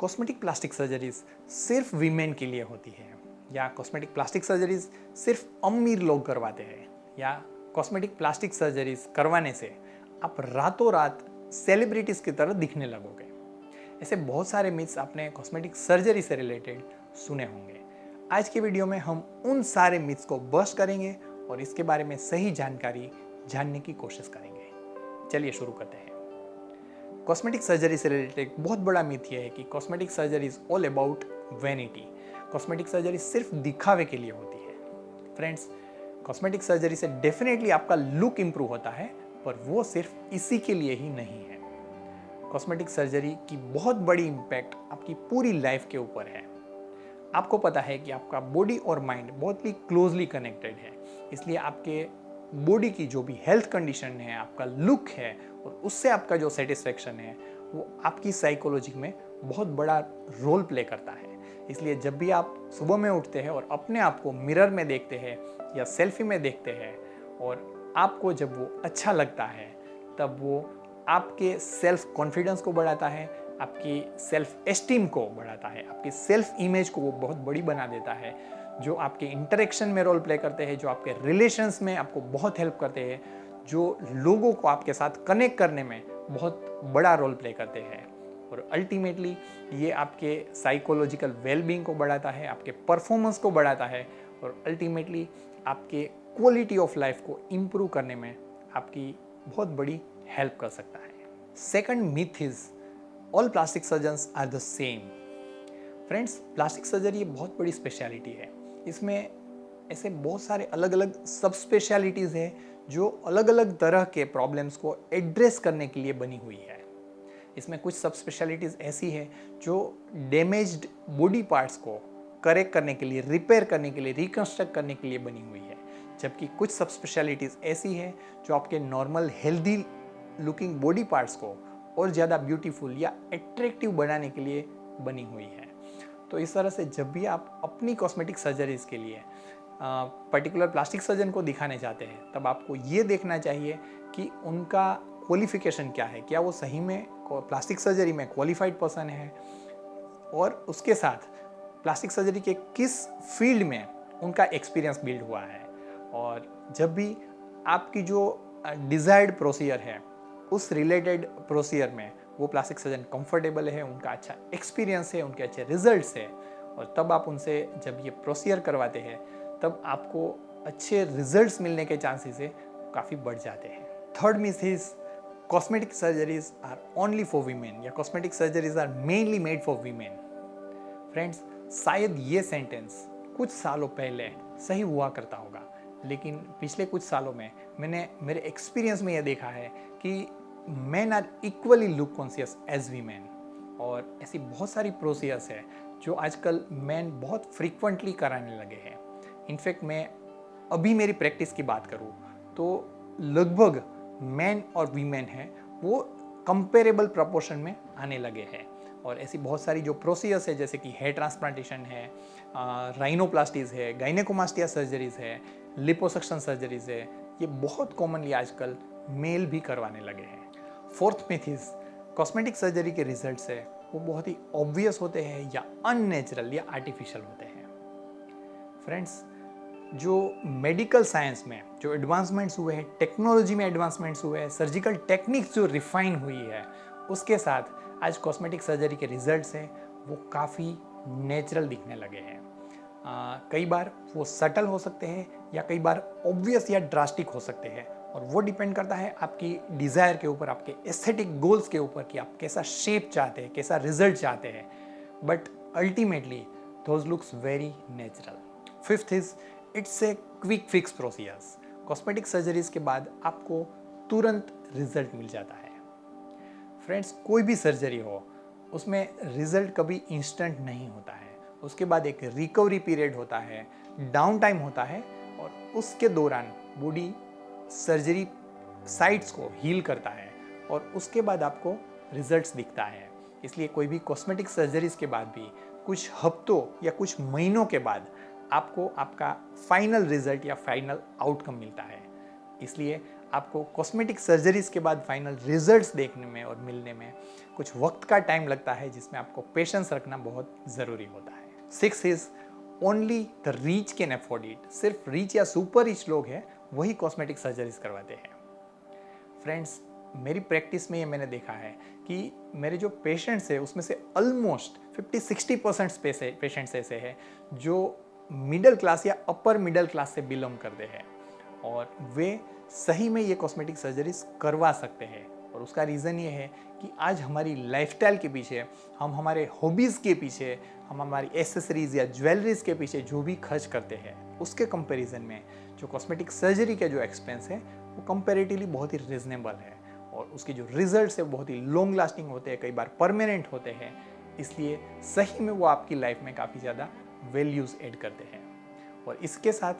Cosmetic plastic surgeries सिर्फ women के लिए होती है, या कॉस्मेटिक प्लास्टिक सर्जरीज सिर्फ अमीर लोग करवाते हैं, या कॉस्मेटिक प्लास्टिक सर्जरीज करवाने से आप रातों रात सेलिब्रिटीज की तरह दिखने लगोगे। ऐसे बहुत सारे मिथ्स आपने कॉस्मेटिक सर्जरी से रिलेटेड सुने होंगे। आज की वीडियो में हम उन सारे मिथ्स को बस्ट करेंगे और इसके बारे में सही जानकारी जानने की कोशिश करेंगे। चलिए शुरू करते हैं। कॉस्मेटिक सर्जरी से रिलेटेड एक बहुत बड़ा मिथ यह है कि cosmetic surgery is all about vanity. Cosmetic surgery सिर्फ दिखावे के लिए होती है। फ्रेंड्स, कॉस्मेटिक सर्जरी से डेफिनेटली आपका लुक इंप्रूव होता है, पर वो सिर्फ इसी के लिए ही नहीं है। कॉस्मेटिक सर्जरी की बहुत बड़ी इम्पैक्ट आपकी पूरी लाइफ के ऊपर है। आपको पता है कि आपका बॉडी और माइंड बहुत ही क्लोजली कनेक्टेड है, इसलिए आपके बॉडी की जो भी हेल्थ कंडीशन है, आपका लुक है और उससे आपका जो सेटिस्फेक्शन है, वो आपकी साइकोलॉजी में बहुत बड़ा रोल प्ले करता है। इसलिए जब भी आप सुबह में उठते हैं और अपने आप को मिरर में देखते हैं या सेल्फी में देखते हैं और आपको जब वो अच्छा लगता है, तब वो आपके सेल्फ कॉन्फिडेंस को बढ़ाता है, आपकी सेल्फ एस्टीम को बढ़ाता है, आपकी सेल्फ इमेज को वो बहुत बड़ी बना देता है, जो आपके इंटरेक्शन में रोल प्ले करते हैं, जो आपके रिलेशंस में आपको बहुत हेल्प करते हैं, जो लोगों को आपके साथ कनेक्ट करने में बहुत बड़ा रोल प्ले करते हैं। और अल्टीमेटली ये आपके साइकोलॉजिकल वेलबींग को बढ़ाता है, आपके परफॉर्मेंस को बढ़ाता है और अल्टीमेटली आपके क्वालिटी ऑफ लाइफ को इम्प्रूव करने में आपकी बहुत बड़ी हेल्प कर सकता है। Second myth is all plastic surgeons are the same. Friends, plastic surgery ये बहुत बड़ी स्पेशलिटी है। इसमें ऐसे बहुत सारे अलग अलग सब स्पेशलिटीज़ हैं जो अलग अलग तरह के प्रॉब्लम्स को एड्रेस करने के लिए बनी हुई है। इसमें कुछ सब स्पेशलिटीज़ ऐसी है जो डैमेज्ड बॉडी पार्ट्स को करेक्ट करने के लिए, रिपेयर करने के लिए, रिकंस्ट्रक्ट करने के लिए बनी हुई है, जबकि कुछ सब स्पेशलिटीज़ ऐसी है जो आपके normal healthy looking body parts को और ज़्यादा ब्यूटीफुल या अट्रैक्टिव बनाने के लिए बनी हुई है। तो इस तरह से जब भी आप अपनी कॉस्मेटिक सर्जरीज़ के लिए पर्टिकुलर प्लास्टिक सर्जन को दिखाने जाते हैं, तब आपको ये देखना चाहिए कि उनका क्वालिफिकेशन क्या है, क्या वो सही में प्लास्टिक सर्जरी में क्वालिफाइड पर्सन है, और उसके साथ प्लास्टिक सर्जरी के किस फील्ड में उनका एक्सपीरियंस बिल्ड हुआ है। और जब भी आपकी जो डिज़ायर्ड प्रोसीजर है, उस रिलेटेड प्रोसीजर में वो प्लास्टिक सर्जन कंफर्टेबल है, उनका अच्छा एक्सपीरियंस है, उनके अच्छे रिजल्ट्स है, और तब आप उनसे जब ये प्रोसीजर करवाते हैं, तब आपको अच्छे रिजल्ट्स मिलने के चांसेस है काफ़ी बढ़ जाते हैं। Third myth is cosmetic surgeries are only for women, या cosmetic surgeries are mainly made for women. Friends, शायद ये सेंटेंस कुछ सालों पहले सही हुआ करता होगा, लेकिन पिछले कुछ सालों में मैंने मेरे एक्सपीरियंस में यह देखा है कि man are equally look conscious as women. और ऐसी बहुत सारी प्रोसीजर्स है जो आजकल मैन बहुत फ्रीक्वेंटली कराने लगे हैं। इनफैक्ट मैं अभी मेरी प्रैक्टिस की बात करूँ तो लगभग मैन और वीमेन हैं वो कंपेरेबल प्रपोर्शन में आने लगे हैं। और ऐसी बहुत सारी जो प्रोसीजर्स है, जैसे कि हेयर ट्रांसप्लांटेशन है, राइनोप्लास्टीज है, गाइनेकोमास्टिया सर्जरीज है, लिपोसक्शन सर्जरीज है, ये बहुत कॉमनली आजकल मेल भी करवाने लगे हैं। Fourth myth is cosmetic surgery के रिजल्ट्स है वो बहुत ही ऑब्वियस होते हैं या अननेचुरल या आर्टिफिशियल होते हैं। फ्रेंड्स, जो मेडिकल साइंस में जो एडवांसमेंट्स हुए हैं, टेक्नोलॉजी में एडवांसमेंट्स हुए हैं, सर्जिकल टेक्निक्स जो रिफाइन हुई है, उसके साथ आज कॉस्मेटिक सर्जरी के रिजल्ट्स हैं वो काफ़ी नेचुरल दिखने लगे हैं। कई बार वो सटल हो सकते हैं या कई बार ऑब्वियस या ड्रास्टिक हो सकते हैं, और वो डिपेंड करता है आपकी डिज़ायर के ऊपर, आपके एस्थेटिक गोल्स के ऊपर कि आप कैसा शेप चाहते हैं, कैसा रिजल्ट चाहते हैं। But ultimately those looks very natural. Fifth is it's a quick fix procedures. Cosmetic surgeries के बाद आपको तुरंत रिजल्ट मिल जाता है। फ्रेंड्स, कोई भी सर्जरी हो उसमें रिजल्ट कभी इंस्टेंट नहीं होता है। उसके बाद एक रिकवरी पीरियड होता है, डाउन टाइम होता है, और उसके दौरान बॉडी सर्जरी साइट्स को हील करता है और उसके बाद आपको रिजल्ट्स दिखता है। इसलिए कोई भी कॉस्मेटिक सर्जरीज के बाद भी कुछ हफ्तों या कुछ महीनों के बाद आपको आपका फाइनल रिजल्ट या फाइनल आउटकम मिलता है। इसलिए आपको कॉस्मेटिक सर्जरीज के बाद फाइनल रिजल्ट्स देखने में और मिलने में कुछ वक्त का टाइम लगता है, जिसमें आपको पेशेंस रखना बहुत ज़रूरी होता है। 6 is only the reach can afford it. सिर्फ रीच या सुपर रिच लोग हैं वही कॉस्मेटिक सर्जरीज करवाते हैं। फ्रेंड्स, मेरी प्रैक्टिस में ये मैंने देखा है कि मेरे जो पेशेंट्स हैं उसमें से ऑलमोस्ट 50-60% पेशेंट्स ऐसे हैं जो मिडिल क्लास या अपर मिडिल क्लास से बिलोंग करते हैं और वे सही में ये कॉस्मेटिक सर्जरीज करवा सकते हैं। और उसका रीज़न ये है कि आज हमारी लाइफस्टाइल के पीछे, हम हमारे हॉबीज़ के पीछे, हम हमारी एसेसरीज या ज्वेलरीज के पीछे जो भी खर्च करते हैं, उसके कंपैरिजन में जो कॉस्मेटिक सर्जरी का जो एक्सपेंस है वो कंपैरेटिवली बहुत ही रिजनेबल है और उसके जो रिजल्ट्स है बहुत ही लॉन्ग लास्टिंग होते हैं, कई बार परमानेंट होते हैं। इसलिए सही में वो आपकी लाइफ में काफ़ी ज़्यादा वैल्यूज़ ऐड करते हैं। और इसके साथ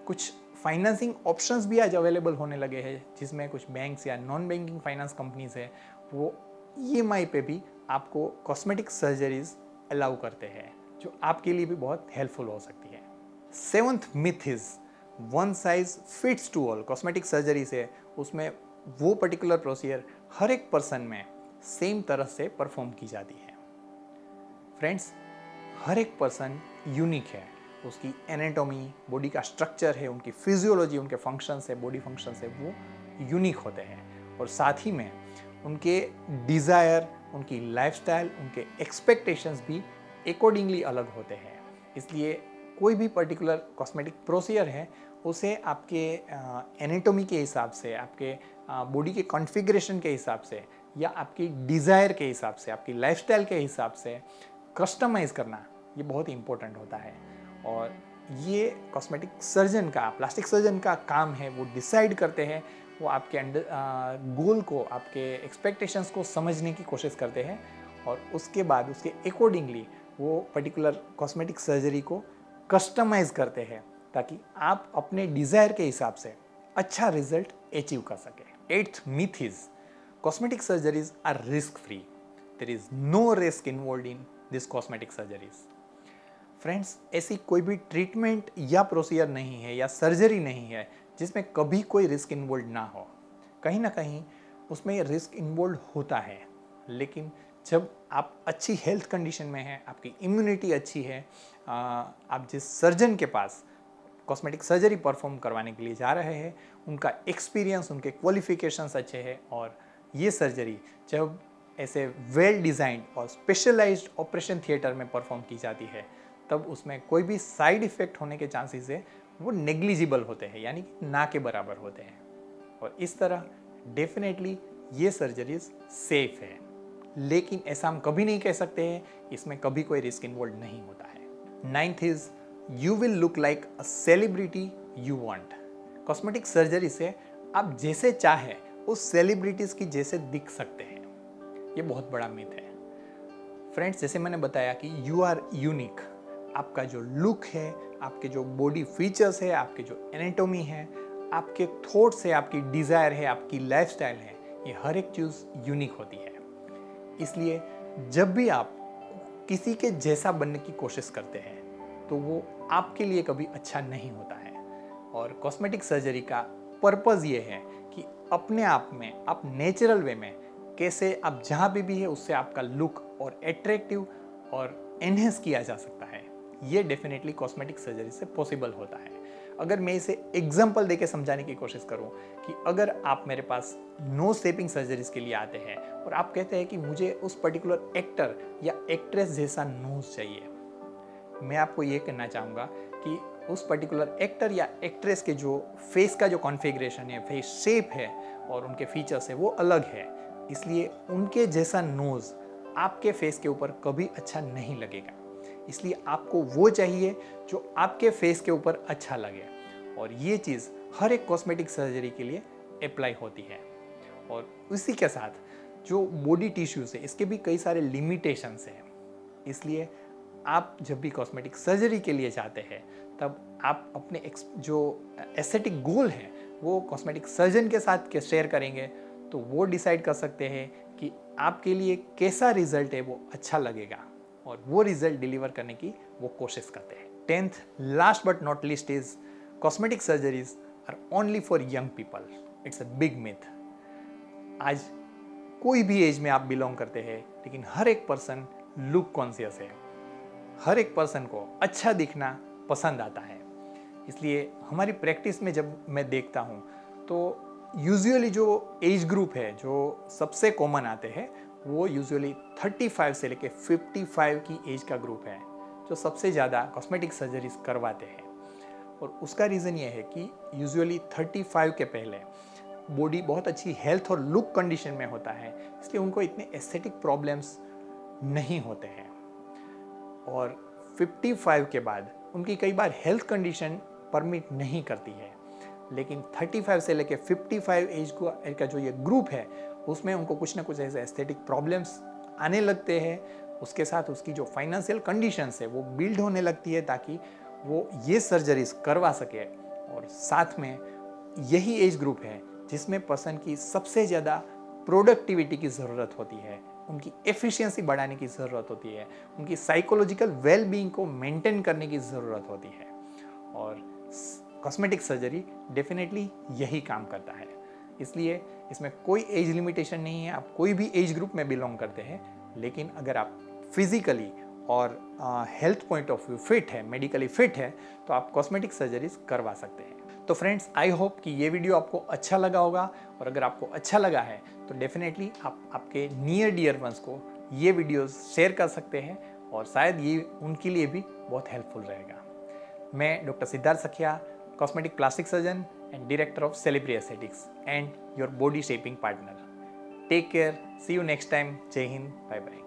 कुछ फाइनेंसिंग ऑप्शंस भी आज अवेलेबल होने लगे हैं, जिसमें कुछ बैंक्स या नॉन बैंकिंग फाइनेंस कंपनीज है वो EMI पे भी आपको कॉस्मेटिक सर्जरीज अलाउ करते हैं, जो आपके लिए भी बहुत हेल्पफुल हो सकती है। 7th myth is one size fits to all. Cosmetic surgery से उसमें वो पर्टिकुलर प्रोसीजर हर एक पर्सन में सेम तरह से परफॉर्म की जाती है। फ्रेंड्स, हर एक पर्सन यूनिक है। उसकी एनाटॉमी, बॉडी का स्ट्रक्चर है, उनकी फिजियोलॉजी, उनके फंक्शंस है, बॉडी फंक्शंस है, वो यूनिक होते हैं। और साथ ही में उनके डिज़ायर, उनकी लाइफस्टाइल, उनके एक्सपेक्टेशंस भी अकॉर्डिंगली अलग होते हैं। इसलिए कोई भी पर्टिकुलर कॉस्मेटिक प्रोसीजर है उसे आपके एनाटॉमी के हिसाब से, आपके बॉडी के कॉन्फ़िगरेशन के हिसाब से या आपकी डिज़ायर के हिसाब से, आपकी लाइफस्टाइल के हिसाब से कस्टमाइज़ करना ये बहुत ही इंपॉर्टेंट होता है। और ये कॉस्मेटिक सर्जन का, प्लास्टिक सर्जन का काम है। वो डिसाइड करते हैं, वो आपके गोल को, आपके एक्सपेक्टेशंस को समझने की कोशिश करते हैं और उसके बाद उसके अकॉर्डिंगली वो पर्टिकुलर कॉस्मेटिक सर्जरी को कस्टमाइज़ करते हैं ताकि आप अपने डिज़ायर के हिसाब से अच्छा रिजल्ट अचीव कर सकें। 8th myth is cosmetic surgeries are risk free. There is no risk involved in this cosmetic surgeries. Friends, ऐसी कोई भी ट्रीटमेंट या प्रोसीजर नहीं है या सर्जरी नहीं है जिसमें कभी कोई रिस्क इन्वॉल्व ना हो। कहीं ना कहीं उसमें रिस्क इन्वॉल्व होता है, लेकिन जब आप अच्छी हेल्थ कंडीशन में हैं, आपकी इम्यूनिटी अच्छी है, आप जिस सर्जन के पास कॉस्मेटिक सर्जरी परफॉर्म करवाने के लिए जा रहे हैं उनका एक्सपीरियंस, उनके क्वालिफिकेशंस अच्छे हैं और ये सर्जरी जब ऐसे वेल डिज़ाइंड और स्पेशलाइज्ड ऑपरेशन थिएटर में परफॉर्म की जाती है तब उसमें कोई भी साइड इफ़ेक्ट होने के चांसेस है वो नेग्लिजिबल होते हैं, यानी कि ना के बराबर होते हैं। और इस तरह डेफिनेटली ये सर्जरीज सेफ है, लेकिन ऐसा हम कभी नहीं कह सकते हैं इसमें कभी कोई रिस्क इन्वॉल्व नहीं होता है। 9th is you will look like a celebrity you want. Cosmetic surgery से आप जैसे चाहे उस सेलिब्रिटीज़ की जैसे दिख सकते हैं, ये बहुत बड़ा मिथ है। फ्रेंड्स, जैसे मैंने बताया कि यू आर यूनिक। आपका जो लुक है, आपके जो बॉडी फीचर्स है, आपके जो एनाटॉमी है, आपके थॉट्स है, आपकी डिज़ायर है, आपकी लाइफस्टाइल है, ये हर एक चीज़ यूनिक होती है। इसलिए जब भी आप किसी के जैसा बनने की कोशिश करते हैं तो वो आपके लिए कभी अच्छा नहीं होता है। और कॉस्मेटिक सर्जरी का पर्पज़ ये है कि अपने आप में आप नेचुरल वे में कैसे आप जहाँ पे भी है उससे आपका लुक और एट्रैक्टिव और एनहेंस किया जा सकता है। ये डेफिनेटली कॉस्मेटिक सर्जरी से पॉसिबल होता है। अगर मैं इसे एग्जांपल देके समझाने की कोशिश करूं कि अगर आप मेरे पास नोज शेपिंग सर्जरीज के लिए आते हैं और आप कहते हैं कि मुझे उस पर्टिकुलर एक्टर या एक्ट्रेस जैसा नोज चाहिए, मैं आपको ये कहना चाहूँगा कि उस पर्टिकुलर एक्टर या एक्ट्रेस के जो फेस का जो कॉन्फ़िगरेशन है, फेस शेप है और उनके फीचर्स है वो अलग है। इसलिए उनके जैसा नोज़ आपके फेस के ऊपर कभी अच्छा नहीं लगेगा। इसलिए आपको वो चाहिए जो आपके फेस के ऊपर अच्छा लगे और ये चीज़ हर एक कॉस्मेटिक सर्जरी के लिए अप्लाई होती है। और इसी के साथ जो बॉडी टिश्यूज़ है इसके भी कई सारे लिमिटेशंस हैं। इसलिए आप जब भी कॉस्मेटिक सर्जरी के लिए जाते हैं तब आप अपने जो एस्थेटिक गोल है वो कॉस्मेटिक सर्जन के साथ शेयर करेंगे तो वो डिसाइड कर सकते हैं कि आपके लिए कैसा रिजल्ट है वो अच्छा लगेगा और वो रिजल्ट डिलीवर करने की वो कोशिश करते हैं। 10th last but not least is cosmetic surgeries are only for young people. It's a big myth. आज कोई भी एज में आप बिलोंग करते हैं, लेकिन हर एक पर्सन लुक कॉन्शियस है। हर एक पर्सन को अच्छा दिखना पसंद आता है। इसलिए हमारी प्रैक्टिस में जब मैं देखता हूँ तो यूजुअली जो एज ग्रुप है जो सबसे कॉमन आते हैं वो यूजुअली 35 से लेके 55 की एज का ग्रुप है जो सबसे ज़्यादा कॉस्मेटिक सर्जरीज करवाते हैं। और उसका रीज़न ये है कि यूजुअली 35 के पहले बॉडी बहुत अच्छी हेल्थ और लुक कंडीशन में होता है, इसलिए उनको इतने एस्थेटिक प्रॉब्लम्स नहीं होते हैं। और 55 के बाद उनकी कई बार हेल्थ कंडीशन परमिट नहीं करती है, लेकिन 35 से लेकर 55 एज का जो ये ग्रुप है उसमें उनको कुछ ना कुछ ऐसे एस्थेटिक प्रॉब्लम्स आने लगते हैं। उसके साथ उसकी जो फाइनेंशियल कंडीशंस है वो बिल्ड होने लगती है ताकि वो ये सर्जरीज करवा सके। और साथ में यही एज ग्रुप है जिसमें पर्सन की सबसे ज़्यादा प्रोडक्टिविटी की ज़रूरत होती है, उनकी एफिशिएंसी बढ़ाने की ज़रूरत होती है, उनकी साइकोलॉजिकल वेलबींग को मेंटेन करने की ज़रूरत होती है। और कॉस्मेटिक सर्जरी डेफिनेटली यही काम करता है। इसलिए इसमें कोई एज लिमिटेशन नहीं है, आप कोई भी एज ग्रुप में बिलोंग करते हैं, लेकिन अगर आप फिजिकली और health point of view fit है, मेडिकली फिट है, तो आप कॉस्मेटिक सर्जरीज करवा सकते हैं। तो फ्रेंड्स, आई होप कि ये वीडियो आपको अच्छा लगा होगा, और अगर आपको अच्छा लगा है तो डेफिनेटली आप आपके नियर डियर वंस को ये वीडियोस शेयर कर सकते हैं, और शायद ये उनके लिए भी बहुत हेल्पफुल रहेगा। मैं doctor Siddharth Sakhiya, cosmetic plastic surgeon and director of Celebri aesthetics and your body shaping partner. Take care, see you next time. Jai Hind, bye bye.